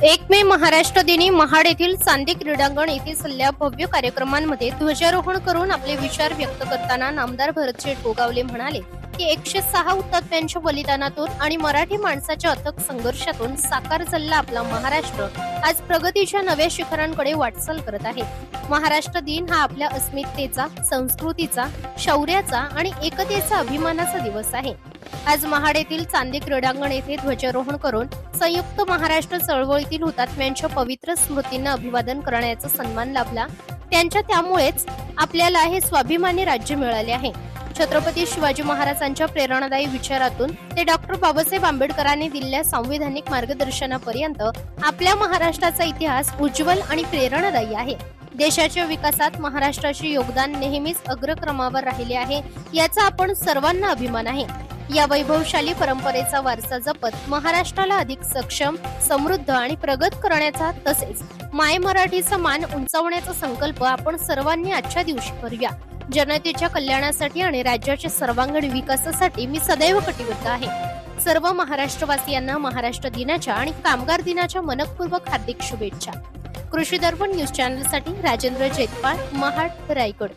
1 मे महाराष्ट्र दिनी महाड येथील चांदी क्रीडांगण येथे झालेल्या भव्य कार्यक्रमांमध्ये ध्वजारोहण करून आपले विचार व्यक्त करताना नामदार भरतशेठ गोगावले म्हणाले की 106 हुतात्म्यांच्या बलिदानातून आणि मराठी माणसाच्या अथक संघर्षातून साकार झालेला आपला महाराष्ट्र आज प्रगतीच्या नव्या शिखरांकडे वाटचाल करत आहे। महाराष्ट्र दिन हा आपल्या अस्मितेचा, संस्कृतीचा, शौर्याचा आणि एकतेचा अभिमानाचा दिवस आहे। आज महाड येथील चांदी क्रीडांगण येथे ध्वजारोहण करून संयुक्त महाराष्ट्र चळवळीतील हुतात्म्यांच्या पवित्र स्मृतींना अभिवादन करण्याचा सन्मान लाभला। त्यामुळेच आपल्याला हे स्वाभिमानी राज्य मिळाले आहे। छत्रपती शिवाजी महाराजांच्या प्रेरणादायी विचारातून ते डॉक्टर बाबासाहेब आंबेडकरांनी दिलेल्या संविधानिक मार्गदर्शनापर्यंत आपल्या महाराष्ट्राचा इतिहास उज्ज्वल आणि प्रेरणादायी आहे। देशाच्या विकासात महाराष्ट्राचे योगदान नेहमीच अग्रक्रमावर राहिले आहे, याचा आपण सर्वांना अभिमान आहे। या वैभवशाली परंपरेचा वारसा जपत महाराष्ट्राला अधिक सक्षम, समृद्ध आणि प्रगत करण्याचा तसेच माय मराठीचा मान उंचावण्याचा संकल्प आपण सर्वांनी आजच्या दिवशी करूया। जनतेच्या कल्याणासाठी आणि राज्याच्या सर्वांगीण विकासासाठी मी सदैव कटिबद्ध आहे। सर्व महाराष्ट्रवासियांना महाराष्ट्र दिनाच्या आणि कामगार दिनाच्या मनपूर्वक हार्दिक शुभेच्छा। कृषी दर्पण न्यूज चॅनलसाठी राजेंद्र जैतपाळ, महाड, रायगड।